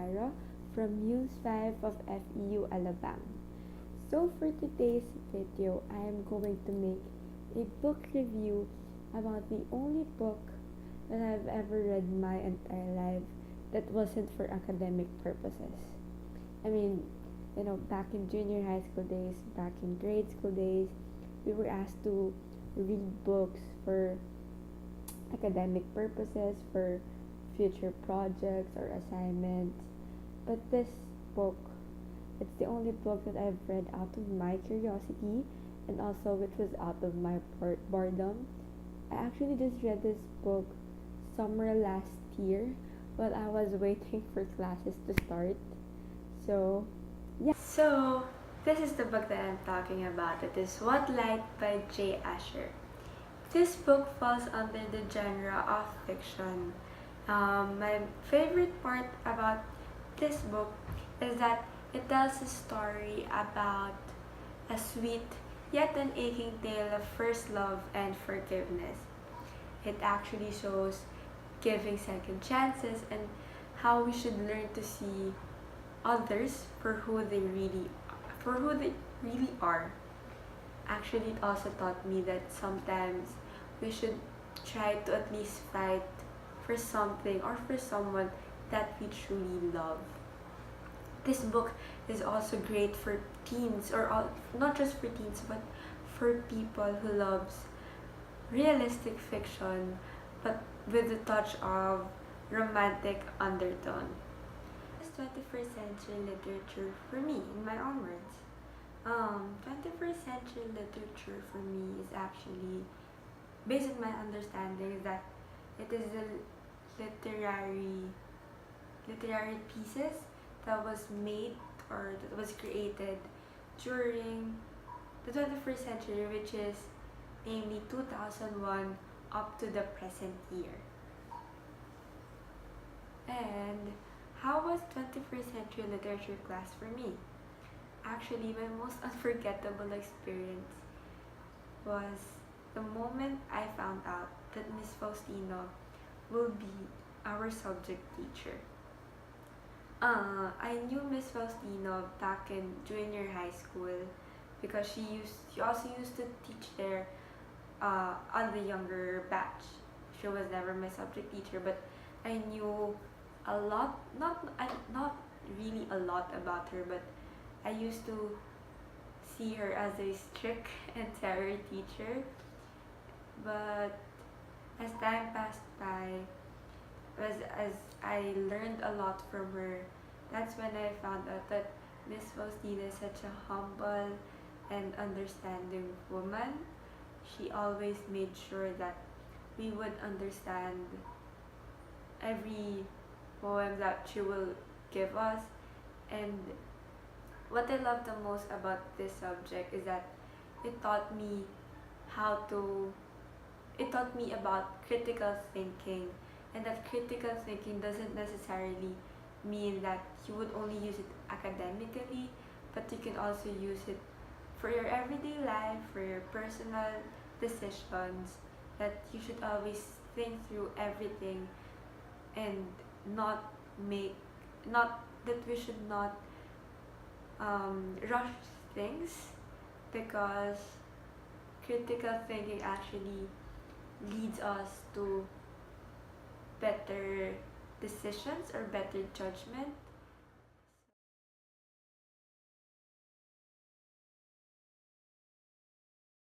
Navarro from News 5 of FEU Alabang. So for today's video, I am going to make a book review about the only book that I've ever read my entire life that wasn't for academic purposes. I mean, back in junior high school days, back in grade school days, we were asked to read books for academic purposes, for future projects or assignments. But this book, it's the only book that I've read out of my curiosity and also which was out of my boredom. I actually just read this book summer last year while I was waiting for classes to start. So, yeah. So, this is the book that I'm talking about. It is What Light by J. Asher. This book falls under the genre of fiction. My favorite part about this book is that it tells a story about a sweet yet an aching tale of first love and forgiveness. It actually shows giving second chances and how we should learn to see others for who they really are. Actually, it also taught me that sometimes we should try to at least fight for something or for someone that we truly love. This book is also great for teens, or not just for teens, but for people who loves realistic fiction, but with a touch of romantic undertone. It's 21st century literature for me, in my own words. 21st century literature for me is actually, based on my understanding, is that it is the literary pieces that was made or that was created during the 21st century, which is namely 2001 up to the present year. And how was 21st century literature class for me? Actually, my most unforgettable experience was the moment I found out that Miss Faustino will be our subject teacher. I knew Miss Faustino back in junior high school because she also used to teach there on the younger batch. She was never my subject teacher, but I knew a lot, not really a lot about her, but I used to see her as a strict and terror teacher. But as time passed by, as I learned a lot from her, that's when I found out that Miss Faustina is such a humble and understanding woman. She always made sure that we would understand every poem that she will give us. And what I love the most about this subject is that it taught me how to it taught me about critical thinking, and that critical thinking doesn't necessarily mean that you would only use it academically, but you can also use it for your everyday life, for your personal decisions, that you should always think through everything and not make not that we should not rush things, because critical thinking actually leads us to better decisions or better judgment.